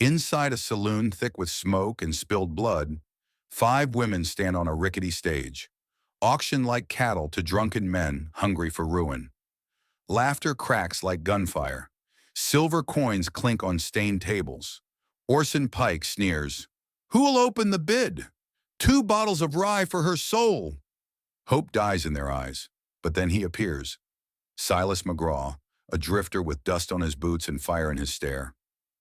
Inside a saloon thick with smoke and spilled blood, 5 women stand on a rickety stage, auctioned like cattle to drunken men hungry for ruin. Laughter cracks like gunfire. Silver coins clink on stained tables. Orson Pike sneers, "Who'll open the bid? 2 bottles of rye for her soul." Hope dies in their eyes, but then he appears. Silas McGraw, a drifter with dust on his boots and fire in his stare.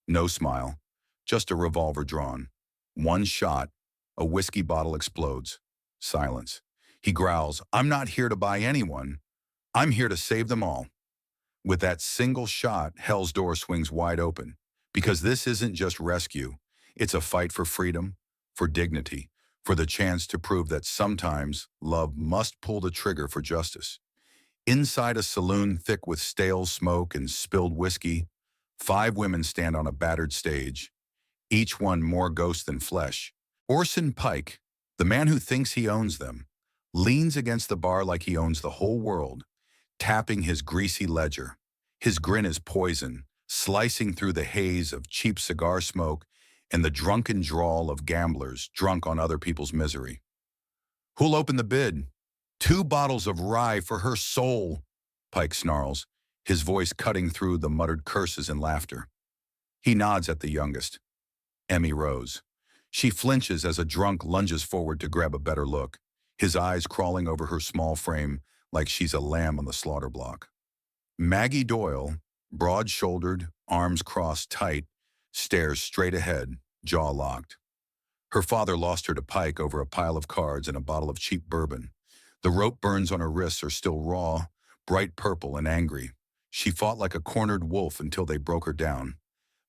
No smile, just a revolver drawn. One shot, a whiskey bottle explodes. Silence. He growls, "I'm not here to buy anyone. I'm here to save them all." With that single shot, hell's door swings wide open. Because this isn't just rescue. It's a fight for freedom, for dignity, for the chance to prove that sometimes love must pull the trigger for justice. Inside a saloon thick with stale smoke and spilled whiskey, 5 women stand on a battered stage, each one more ghost than flesh. Orson Pike, the man who thinks he owns them, leans against the bar like he owns the whole world, tapping his greasy ledger. His grin is poison, slicing through the haze of cheap cigar smoke and the drunken drawl of gamblers drunk on other people's misery. "Who'll open the bid? 2 bottles of rye for her soul," Pike snarls, his voice cutting through the muttered curses and laughter. He nods at the youngest, Emmy Rose. She flinches as a drunk lunges forward to grab a better look, his eyes crawling over her small frame like she's a lamb on the slaughter block. Maggie Doyle, broad-shouldered, arms crossed tight, stares straight ahead, jaw locked. Her father lost her to Pike over a pile of cards and a bottle of cheap bourbon. The rope burns on her wrists are still raw, bright purple and angry. She fought like a cornered wolf until they broke her down.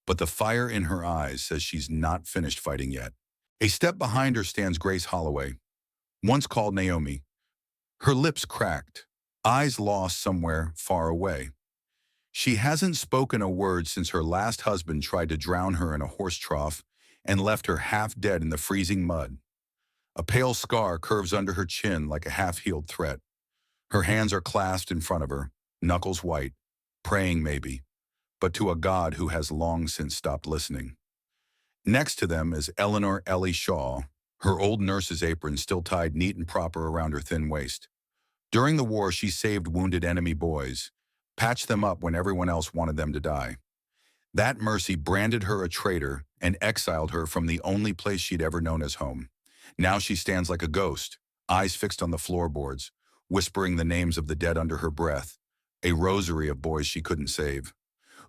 But the fire in her eyes says she's not finished fighting yet. A step behind her stands Grace Holloway, once called Naomi. Her lips cracked, eyes lost somewhere far away. She hasn't spoken a word since her last husband tried to drown her in a horse trough and left her half dead in the freezing mud. A pale scar curves under her chin like a half-healed threat. Her hands are clasped in front of her, knuckles white, praying maybe, but to a God who has long since stopped listening. Next to them is Eleanor Ellie Shaw, her old nurse's apron still tied neat and proper around her thin waist. During the war, she saved wounded enemy boys, patched them up when everyone else wanted them to die. That mercy branded her a traitor and exiled her from the only place she'd ever known as home. Now she stands like a ghost, eyes fixed on the floorboards, whispering the names of the dead under her breath, a rosary of boys she couldn't save.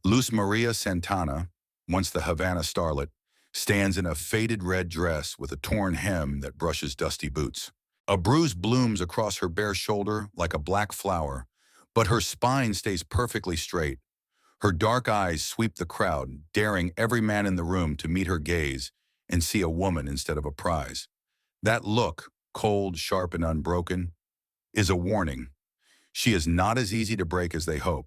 Luz Maria Santana, once the Havana starlet, stands in a faded red dress with a torn hem that brushes dusty boots. A bruise blooms across her bare shoulder like a black flower, but her spine stays perfectly straight. Her dark eyes sweep the crowd, daring every man in the room to meet her gaze and see a woman instead of a prize. That look, cold, sharp, and unbroken, is a warning. She is not as easy to break as they hope.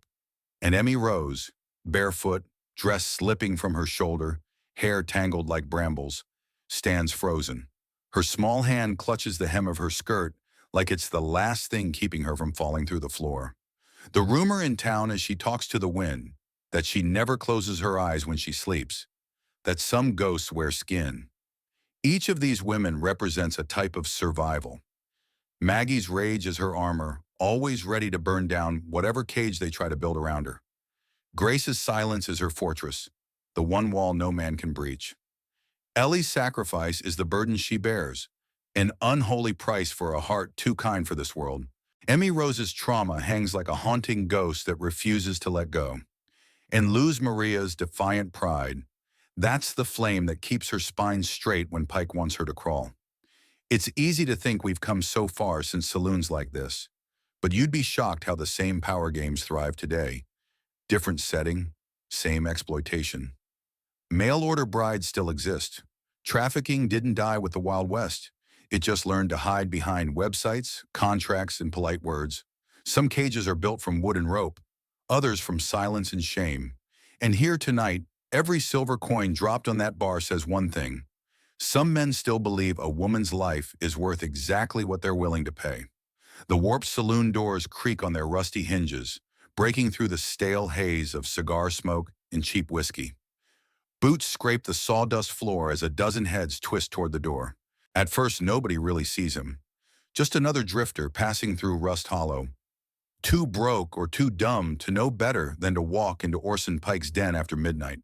And Emmy Rose, barefoot, dress slipping from her shoulder, hair tangled like brambles, stands frozen. Her small hand clutches the hem of her skirt like it's the last thing keeping her from falling through the floor. The rumor in town as she talks to the wind, that she never closes her eyes when she sleeps, that some ghosts wear skin. Each of these women represents a type of survival. Maggie's rage is her armor, always ready to burn down whatever cage they try to build around her. Grace's silence is her fortress, the one wall no man can breach. Ellie's sacrifice is the burden she bears, an unholy price for a heart too kind for this world. Emmy Rose's trauma hangs like a haunting ghost that refuses to let go. And Luz Maria's defiant pride, that's the flame that keeps her spine straight when Pike wants her to crawl. It's easy to think we've come so far since saloons like this, but you'd be shocked how the same power games thrive today. Different setting, same exploitation. Mail-order brides still exist. Trafficking didn't die with the Wild West. It just learned to hide behind websites, contracts, and polite words. Some cages are built from wood and rope, others from silence and shame. And here tonight, every silver coin dropped on that bar says one thing. Some men still believe a woman's life is worth exactly what they're willing to pay. The warped saloon doors creak on their rusty hinges, breaking through the stale haze of cigar smoke and cheap whiskey. Boots scrape the sawdust floor as a dozen heads twist toward the door. At first, nobody really sees him. Just another drifter passing through Rust Hollow, too broke or too dumb to know better than to walk into Orson Pike's den after midnight.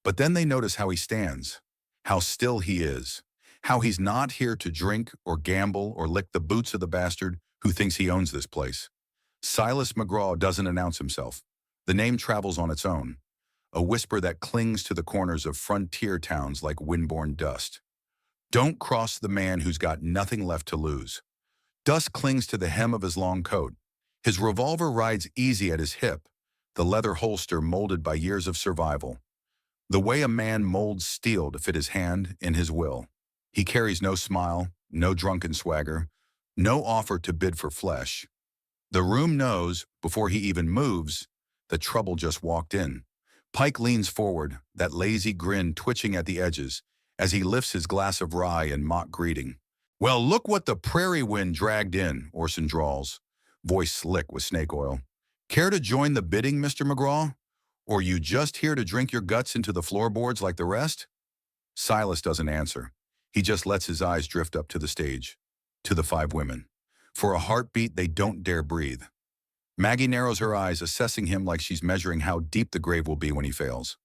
But then they notice how he stands, how still he is, how he's not here to drink or gamble or lick the boots of the bastard who thinks he owns this place. Silas McGraw doesn't announce himself. The name travels on its own, a whisper that clings to the corners of frontier towns like windborne dust. Don't cross the man who's got nothing left to lose. Dust clings to the hem of his long coat. His revolver rides easy at his hip, the leather holster molded by years of survival. The way a man molds steel to fit his hand in his will. He carries no smile, no drunken swagger, no offer to bid for flesh. The room knows, before he even moves, that trouble just walked in. Pike leans forward, that lazy grin twitching at the edges, as he lifts his glass of rye in mock greeting. "Well, look what the prairie wind dragged in," Orson drawls, voice slick with snake oil. "Care to join the bidding, Mr. McGraw? Or you just here to drink your guts into the floorboards like the rest?" Silas doesn't answer. He just lets his eyes drift up to the stage, to the five women. For a heartbeat, they don't dare breathe. Maggie narrows her eyes, assessing him like she's measuring how deep the grave will be when he fails.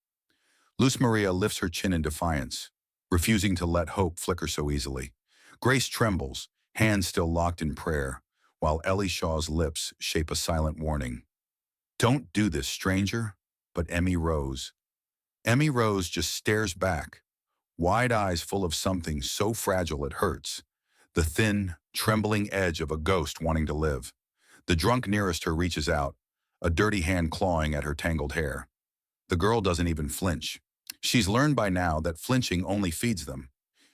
Luz Maria lifts her chin in defiance, refusing to let hope flicker so easily. Grace trembles, hands still locked in prayer, while Ellie Shaw's lips shape a silent warning. "Don't do this, stranger." But Emmy Rose just stares back, wide eyes full of something so fragile it hurts. The thin, trembling edge of a ghost wanting to live. The drunk nearest her reaches out, a dirty hand clawing at her tangled hair. The girl doesn't even flinch. She's learned by now that flinching only feeds them.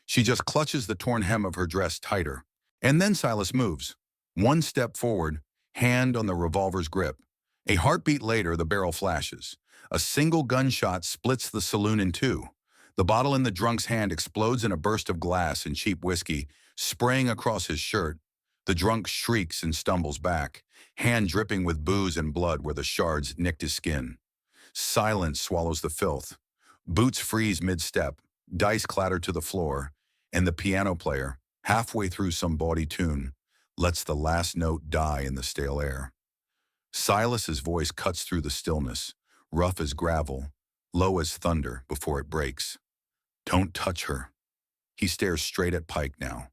She just clutches the torn hem of her dress tighter. And then Silas moves. One step forward, hand on the revolver's grip. A heartbeat later, the barrel flashes. A single gunshot splits the saloon in two. The bottle in the drunk's hand explodes in a burst of glass and cheap whiskey, spraying across his shirt. The drunk shrieks and stumbles back, hand dripping with booze and blood where the shards nicked his skin. Silence swallows the filth. Boots freeze mid-step, dice clatter to the floor, and the piano player, halfway through some bawdy tune, lets the last note die in the stale air. Silas's voice cuts through the stillness, rough as gravel, low as thunder before it breaks. "Don't touch her." He stares straight at Pike now,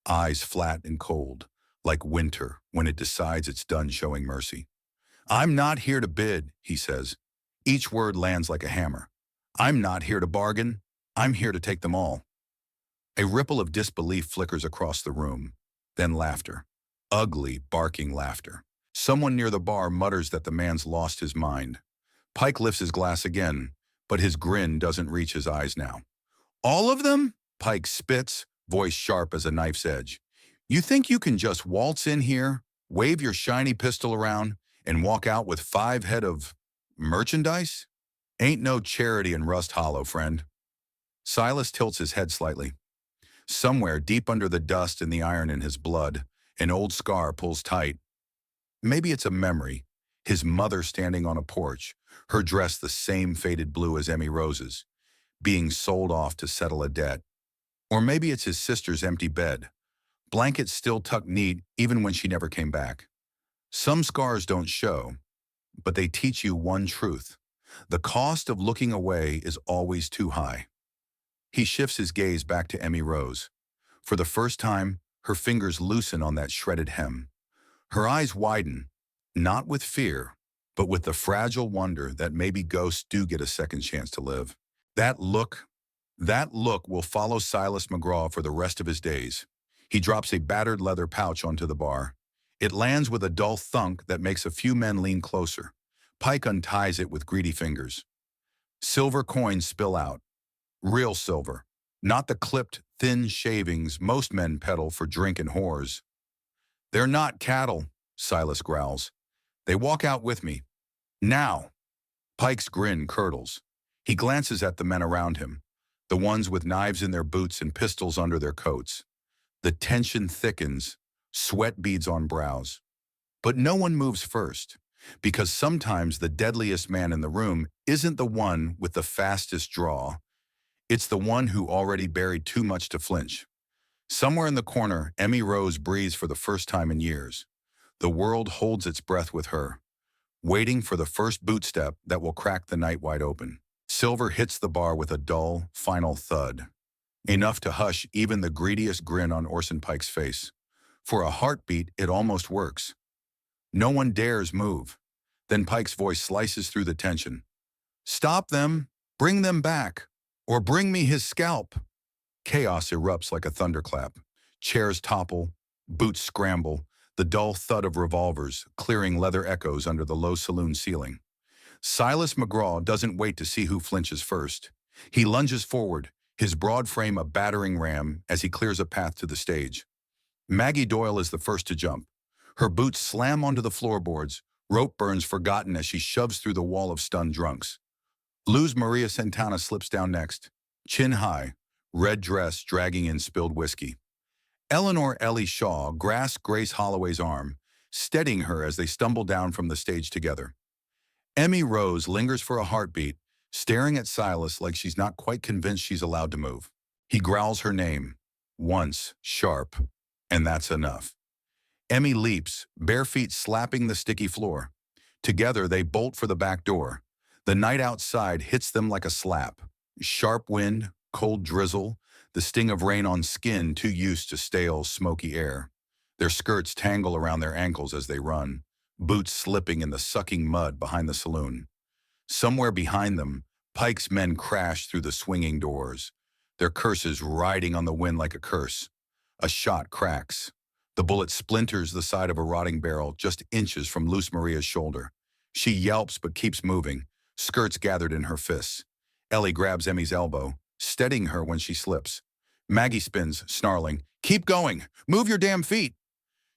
eyes flat and cold, like winter when it decides it's done showing mercy. "I'm not here to bid," he says. Each word lands like a hammer. "I'm not here to bargain. I'm here to take them all." A ripple of disbelief flickers across the room, then laughter. Ugly, barking laughter. Someone near the bar mutters that the man's lost his mind. Pike lifts his glass again, but his grin doesn't reach his eyes now. "All of them?" Pike spits, voice sharp as a knife's edge. "You think you can just waltz in here, wave your shiny pistol around, and walk out with 5 head of merchandise? Ain't no charity in Rust Hollow, friend." Silas tilts his head slightly. Somewhere deep under the dust and the iron in his blood, an old scar pulls tight. Maybe it's a memory, his mother standing on a porch, her dress the same faded blue as Emmy Rose's, being sold off to settle a debt. Or maybe it's his sister's empty bed, blankets still tucked neat even when she never came back. Some scars don't show, but they teach you one truth. The cost of looking away is always too high. He shifts his gaze back to Emmy Rose. For the first time, her fingers loosen on that shredded hem. Her eyes widen, not with fear, but with the fragile wonder that maybe ghosts do get a second chance to live. That look will follow Silas McGraw for the rest of his days. He drops a battered leather pouch onto the bar. It lands with a dull thunk that makes a few men lean closer. Pike unties it with greedy fingers. Silver coins spill out. Real silver, not the clipped, thin shavings most men peddle for drink and whores. "They're not cattle," Silas growls. "They walk out with me. Now." Pike's grin curdles. He glances at the men around him, the ones with knives in their boots and pistols under their coats. The tension thickens, sweat beads on brows. But no one moves first. Because sometimes the deadliest man in the room isn't the one with the fastest draw, it's the one who already buried too much to flinch. Somewhere in the corner, Emmy Rose breathes for the first time in years. The world holds its breath with her, waiting for the first boot step that will crack the night wide open. Silver hits the bar with a dull, final thud, enough to hush even the greediest grin on Orson Pike's face. For a heartbeat, it almost works. No one dares move. Then Pike's voice slices through the tension. "Stop them! Bring them back! Or bring me his scalp!" Chaos erupts like a thunderclap. Chairs topple, boots scramble, the dull thud of revolvers clearing leather echoes under the low saloon ceiling. Silas McGraw doesn't wait to see who flinches first. He lunges forward, his broad frame a battering ram as he clears a path to the stage. Maggie Doyle is the first to jump. Her boots slam onto the floorboards, rope burns forgotten as she shoves through the wall of stunned drunks. Luz Maria Santana slips down next, chin high, red dress dragging in spilled whiskey. Eleanor Ellie Shaw grasps Grace Holloway's arm, steadying her as they stumble down from the stage together. Emmy Rose lingers for a heartbeat, staring at Silas like she's not quite convinced she's allowed to move. He growls her name, once, sharp, and that's enough. Emmy leaps, bare feet slapping the sticky floor. Together, they bolt for the back door. The night outside hits them like a slap. Sharp wind, cold drizzle, the sting of rain on skin too used to stale, smoky air. Their skirts tangle around their ankles as they run, boots slipping in the sucking mud behind the saloon. Somewhere behind them, Pike's men crash through the swinging doors, their curses riding on the wind like a curse. A shot cracks. The bullet splinters the side of a rotting barrel just inches from Luz Maria's shoulder. She yelps but keeps moving, skirts gathered in her fists. Ellie grabs Emmy's elbow, steadying her when she slips. Maggie spins, snarling, "Keep going! Move your damn feet!"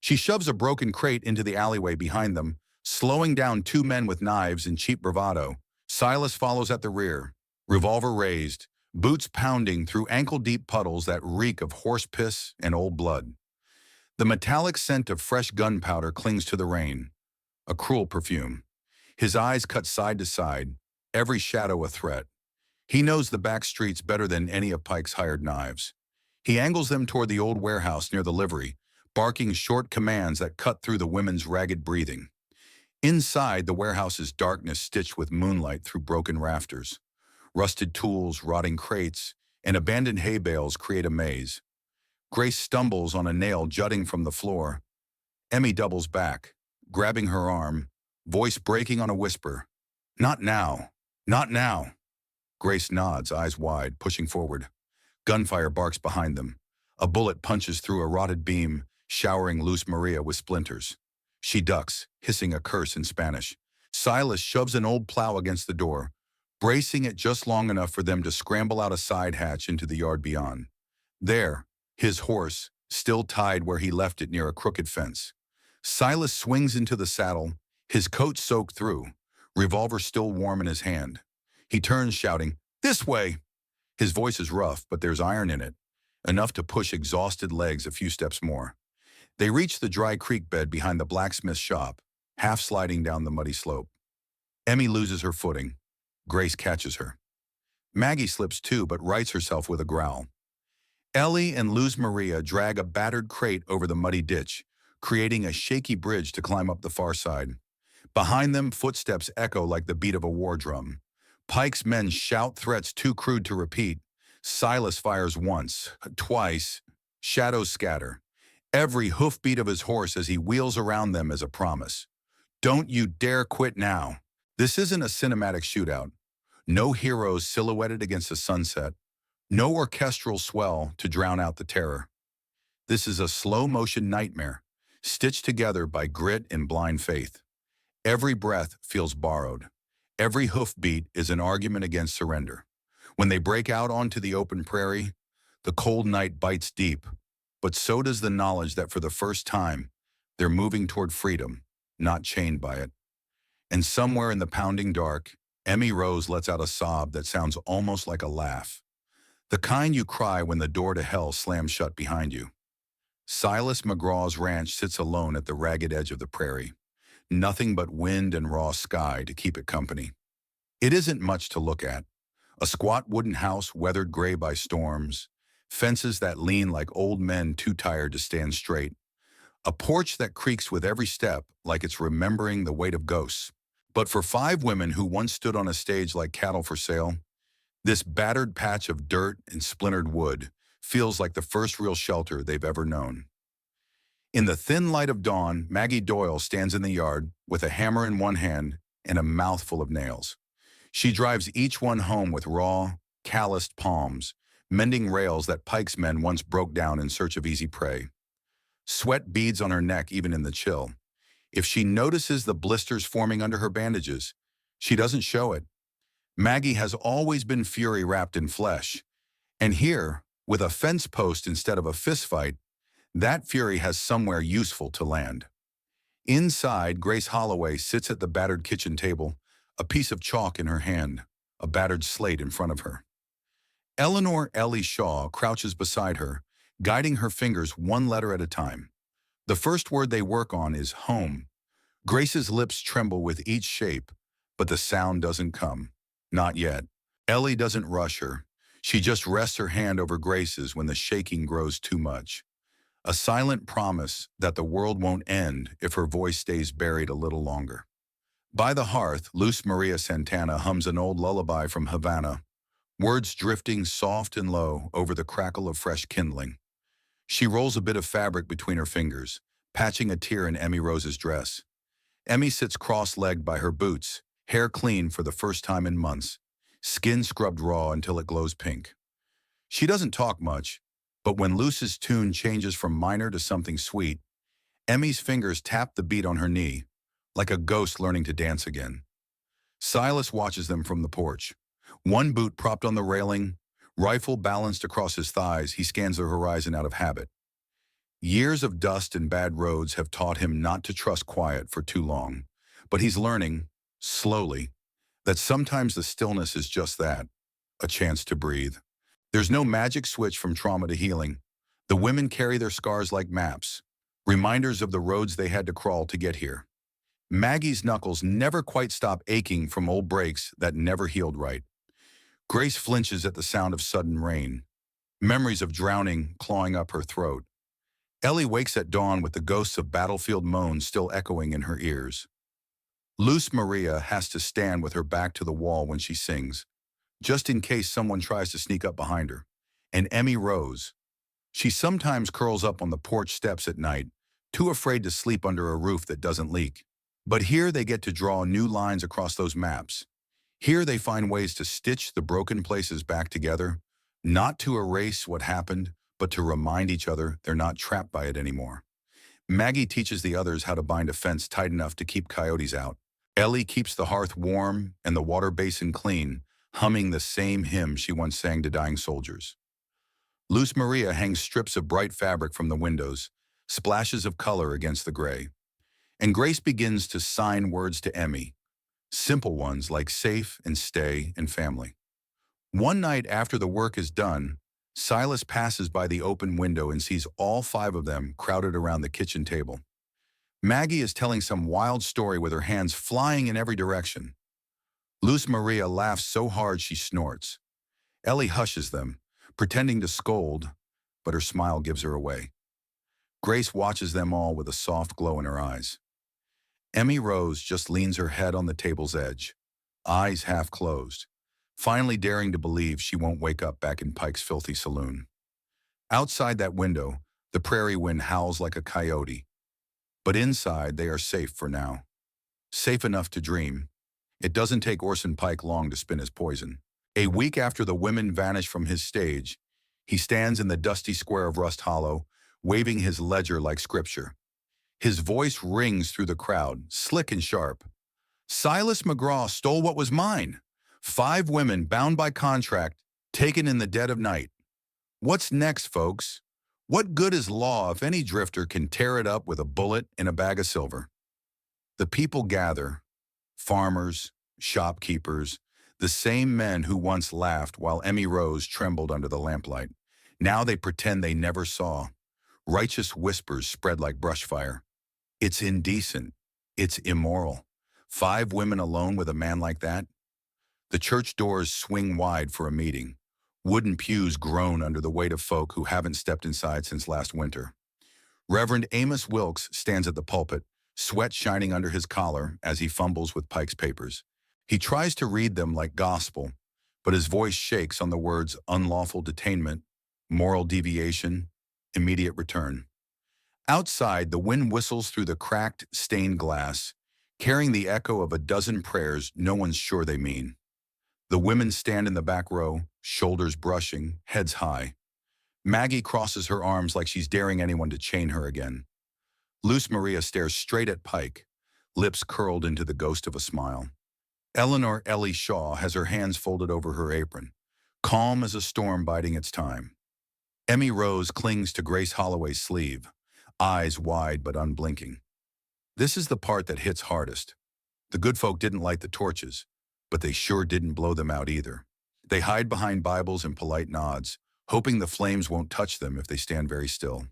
She shoves a broken crate into the alleyway behind them, slowing down two men with knives in cheap bravado. Silas follows at the rear, revolver raised, boots pounding through ankle-deep puddles that reek of horse piss and old blood. The metallic scent of fresh gunpowder clings to the rain, a cruel perfume. His eyes cut side to side, every shadow a threat. He knows the back streets better than any of Pike's hired knives. He angles them toward the old warehouse near the livery, barking short commands that cut through the women's ragged breathing. Inside, the warehouse is darkness stitched with moonlight through broken rafters. Rusted tools, rotting crates, and abandoned hay bales create a maze. Grace stumbles on a nail jutting from the floor. Emmy doubles back, grabbing her arm, voice breaking on a whisper. "Not now. Not now." Grace nods, eyes wide, pushing forward. Gunfire barks behind them. A bullet punches through a rotted beam, showering Luz Maria with splinters. She ducks, hissing a curse in Spanish. Silas shoves an old plow against the door, bracing it just long enough for them to scramble out a side hatch into the yard beyond. There, his horse, still tied where he left it near a crooked fence. Silas swings into the saddle, his coat soaked through, revolver still warm in his hand. He turns, shouting, "This way!" His voice is rough, but there's iron in it, enough to push exhausted legs a few steps more. They reach the dry creek bed behind the blacksmith's shop, half sliding down the muddy slope. Emmy loses her footing. Grace catches her. Maggie slips too, but rights herself with a growl. Ellie and Luz Maria drag a battered crate over the muddy ditch, creating a shaky bridge to climb up the far side. Behind them, footsteps echo like the beat of a war drum. Pike's men shout threats too crude to repeat. Silas fires once, twice. Shadows scatter. Every hoofbeat of his horse as he wheels around them is a promise. Don't you dare quit now. This isn't a cinematic shootout. No heroes silhouetted against a sunset. No orchestral swell to drown out the terror. This is a slow-motion nightmare, stitched together by grit and blind faith. Every breath feels borrowed. Every hoofbeat is an argument against surrender. When they break out onto the open prairie, the cold night bites deep, but so does the knowledge that for the first time, they're moving toward freedom, not chained by it. And somewhere in the pounding dark, Emmy Rose lets out a sob that sounds almost like a laugh. The kind you cry when the door to hell slams shut behind you. Silas McGraw's ranch sits alone at the ragged edge of the prairie. nothing but wind and raw sky to keep it company. It isn't much to look at. A squat wooden house weathered gray by storms, fences that lean like old men too tired to stand straight, a porch that creaks with every step like it's remembering the weight of ghosts. But for five women who once stood on a stage like cattle for sale, this battered patch of dirt and splintered wood feels like the first real shelter they've ever known. In the thin light of dawn, Maggie Doyle stands in the yard with a hammer in one hand and a mouthful of nails. She drives each one home with raw, calloused palms, mending rails that Pike's men once broke down in search of easy prey. Sweat beads on her neck even in the chill. If she notices the blisters forming under her bandages, she doesn't show it. Maggie has always been fury wrapped in flesh. And here, with a fence post instead of a fistfight, that fury has somewhere useful to land. Inside, Grace Holloway sits at the battered kitchen table, a piece of chalk in her hand, a battered slate in front of her. Eleanor Ellie Shaw crouches beside her, guiding her fingers one letter at a time. The first word they work on is home. Grace's lips tremble with each shape, but the sound doesn't come. Not yet. Ellie doesn't rush her. She just rests her hand over Grace's when the shaking grows too much. A silent promise that the world won't end if her voice stays buried a little longer. By the hearth, Luz Maria Santana hums an old lullaby from Havana, words drifting soft and low over the crackle of fresh kindling. She rolls a bit of fabric between her fingers, patching a tear in Emmy Rose's dress. Emmy sits cross-legged by her boots, hair clean for the first time in months, skin scrubbed raw until it glows pink. She doesn't talk much, but when Luz's tune changes from minor to something sweet, Emmy's fingers tap the beat on her knee, like a ghost learning to dance again. Silas watches them from the porch. One boot propped on the railing, rifle balanced across his thighs, he scans the horizon out of habit. Years of dust and bad roads have taught him not to trust quiet for too long, but he's learning, slowly, that sometimes the stillness is just that, a chance to breathe. There's no magic switch from trauma to healing. The women carry their scars like maps, reminders of the roads they had to crawl to get here. Maggie's knuckles never quite stop aching from old breaks that never healed right. Grace flinches at the sound of sudden rain, memories of drowning clawing up her throat. Ellie wakes at dawn with the ghosts of battlefield moans still echoing in her ears. Luz Maria has to stand with her back to the wall when she sings, just in case someone tries to sneak up behind her. And Emmy Rose. She sometimes curls up on the porch steps at night, too afraid to sleep under a roof that doesn't leak. But here they get to draw new lines across those maps. Here they find ways to stitch the broken places back together, not to erase what happened, but to remind each other they're not trapped by it anymore. Maggie teaches the others how to bind a fence tight enough to keep coyotes out. Ellie keeps the hearth warm and the water basin clean, humming the same hymn she once sang to dying soldiers. Luz Maria hangs strips of bright fabric from the windows, splashes of color against the gray. And Grace begins to sign words to Emmy, simple ones like safe and stay and family. One night after the work is done, Silas passes by the open window and sees all five of them crowded around the kitchen table. Maggie is telling some wild story with her hands flying in every direction. Luz Maria laughs so hard she snorts. Ellie hushes them, pretending to scold, but her smile gives her away. Grace watches them all with a soft glow in her eyes. Emmy Rose just leans her head on the table's edge, eyes half closed, finally daring to believe she won't wake up back in Pike's filthy saloon. Outside that window, the prairie wind howls like a coyote. But inside, they are safe for now. Safe enough to dream. It doesn't take Orson Pike long to spin his poison. A week after the women vanish from his stage, he stands in the dusty square of Rust Hollow, waving his ledger like scripture. His voice rings through the crowd, slick and sharp. Silas McGraw stole what was mine. 5 women bound by contract, taken in the dead of night. What's next, folks? What good is law if any drifter can tear it up with a bullet and a bag of silver? The people gather, farmers, shopkeepers, the same men who once laughed while Emmy Rose trembled under the lamplight. Now they pretend they never saw. Righteous whispers spread like brush fire. It's indecent. It's immoral. 5 women alone with a man like that? The church doors swing wide for a meeting. Wooden pews groan under the weight of folk who haven't stepped inside since last winter. Reverend Amos Wilkes stands at the pulpit, sweat shining under his collar as he fumbles with Pike's papers. He tries to read them like gospel, but his voice shakes on the words unlawful detainment, moral deviation, immediate return. Outside, the wind whistles through the cracked, stained glass, carrying the echo of a dozen prayers no one's sure they mean. The women stand in the back row, shoulders brushing, heads high. Maggie crosses her arms like she's daring anyone to chain her again. Luz Maria stares straight at Pike, lips curled into the ghost of a smile. Eleanor Ellie Shaw has her hands folded over her apron, calm as a storm biding its time. Emmy Rose clings to Grace Holloway's sleeve, eyes wide but unblinking. This is the part that hits hardest. The good folk didn't light the torches, but they sure didn't blow them out either. They hide behind Bibles and polite nods, hoping the flames won't touch them if they stand very still.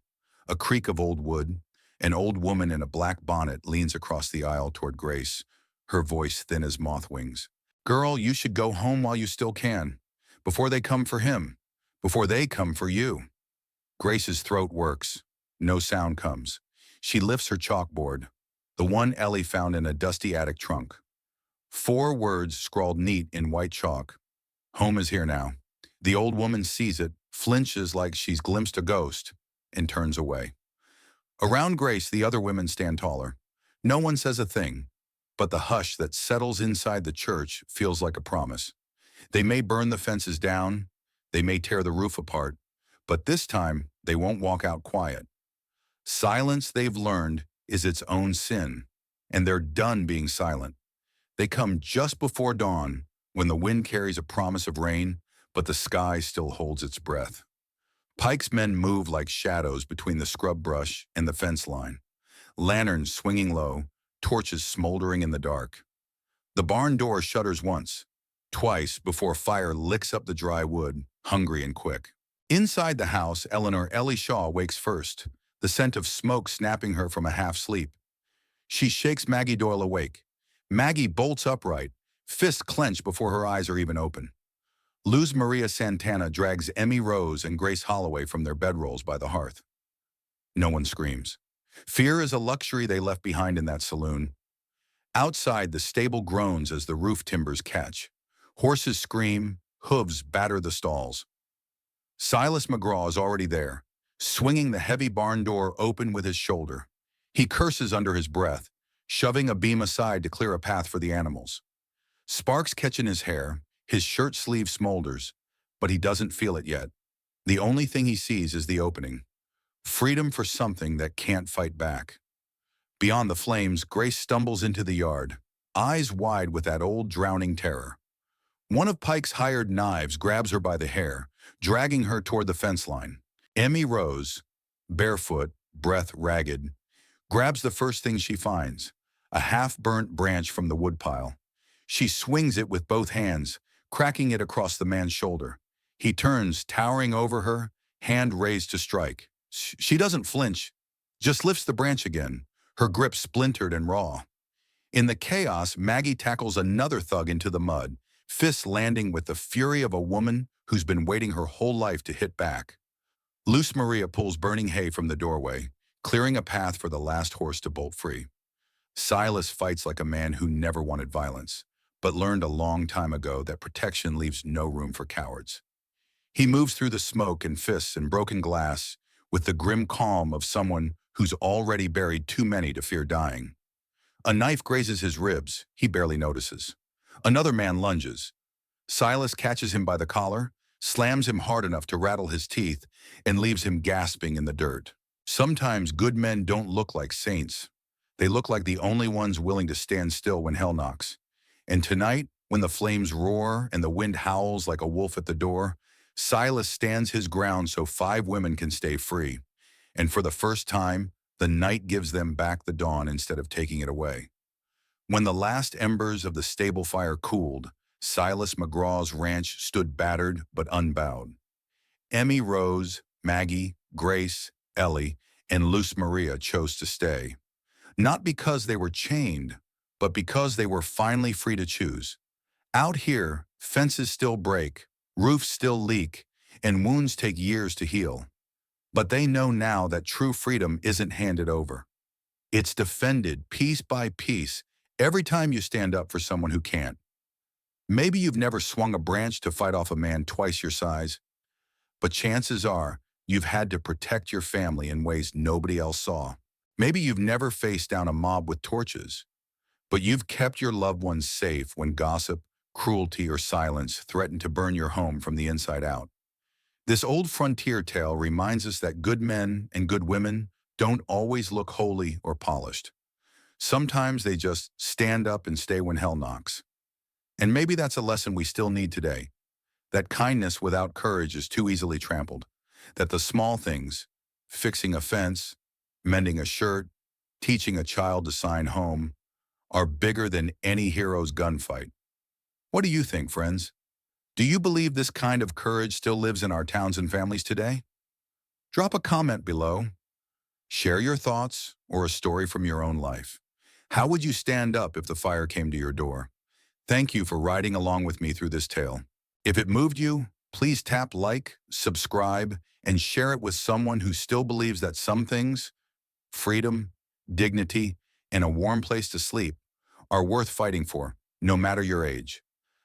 A creak of old wood. An old woman in a black bonnet leans across the aisle toward Grace, her voice thin as moth wings. "Girl, you should go home while you still can, before they come for him, before they come for you." Grace's throat works. No sound comes. She lifts her chalkboard, the one Ellie found in a dusty attic trunk. 4 words scrawled neat in white chalk. Home is here now. The old woman sees it, flinches like she's glimpsed a ghost, and turns away. Around Grace, the other women stand taller. No one says a thing, but the hush that settles inside the church feels like a promise. They may burn the fences down, they may tear the roof apart, but this time they won't walk out quiet. Silence, they've learned, is its own sin, and they're done being silent. They come just before dawn, when the wind carries a promise of rain, but the sky still holds its breath. Pike's men move like shadows between the scrub brush and the fence line, lanterns swinging low, torches smoldering in the dark. The barn door shudders once, twice before fire licks up the dry wood, hungry and quick. Inside the house, Eleanor Ellie Shaw wakes first, the scent of smoke snapping her from a half-sleep. She shakes Maggie Doyle awake. Maggie bolts upright, fists clenched before her eyes are even open. Luz Maria Santana drags Emmy Rose and Grace Holloway from their bedrolls by the hearth. No one screams. Fear is a luxury they left behind in that saloon. Outside, the stable groans as the roof timbers catch. Horses scream, hooves batter the stalls. Silas McGraw is already there, swinging the heavy barn door open with his shoulder. He curses under his breath, shoving a beam aside to clear a path for the animals. Sparks catch in his hair, his shirt sleeve smolders, but he doesn't feel it yet. The only thing he sees is the opening. Freedom for something that can't fight back. Beyond the flames, Grace stumbles into the yard, eyes wide with that old drowning terror. One of Pike's hired knives grabs her by the hair, dragging her toward the fence line. Emmy Rose, barefoot, breath ragged, grabs the first thing she finds, a half-burnt branch from the woodpile. She swings it with both hands, cracking it across the man's shoulder. He turns, towering over her, hand raised to strike. She doesn't flinch, just lifts the branch again, her grip splintered and raw. In the chaos, Maggie tackles another thug into the mud, fists landing with the fury of a woman who's been waiting her whole life to hit back. Luz Maria pulls burning hay from the doorway, clearing a path for the last horse to bolt free. Silas fights like a man who never wanted violence, but learned a long time ago that protection leaves no room for cowards. He moves through the smoke and fists and broken glass with the grim calm of someone who's already buried too many to fear dying. A knife grazes his ribs, he barely notices. Another man lunges. Silas catches him by the collar, slams him hard enough to rattle his teeth, and leaves him gasping in the dirt. Sometimes good men don't look like saints. They look like the only ones willing to stand still when hell knocks. And tonight, when the flames roar and the wind howls like a wolf at the door, Silas stands his ground so 5 women can stay free. And for the first time, the night gives them back the dawn instead of taking it away. When the last embers of the stable fire cooled, Silas McGraw's ranch stood battered but unbowed. Emmy Rose, Maggie, Grace, Ellie, and Luz Maria chose to stay. Not because they were chained, but because they were finally free to choose. Out here, fences still break, roofs still leak, and wounds take years to heal. But they know now that true freedom isn't handed over. It's defended piece by piece every time you stand up for someone who can't. Maybe you've never swung a branch to fight off a man twice your size, but chances are you've had to protect your family in ways nobody else saw. Maybe you've never faced down a mob with torches, but you've kept your loved ones safe when gossip, cruelty, or silence threatened to burn your home from the inside out. This old frontier tale reminds us that good men and good women don't always look holy or polished. Sometimes they just stand up and stay when hell knocks. And maybe that's a lesson we still need today, that kindness without courage is too easily trampled, that the small things, fixing a fence, mending a shirt, teaching a child to sign home, are bigger than any hero's gunfight. What do you think, friends? Do you believe this kind of courage still lives in our towns and families today? Drop a comment below. Share your thoughts or a story from your own life. How would you stand up if the fire came to your door? Thank you for riding along with me through this tale. If it moved you, please tap like, subscribe, and share it with someone who still believes that some things, freedom, dignity, and a warm place to sleep, are worth fighting for, no matter your age.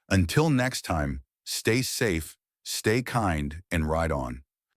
Until next time, stay safe, stay kind, and ride on.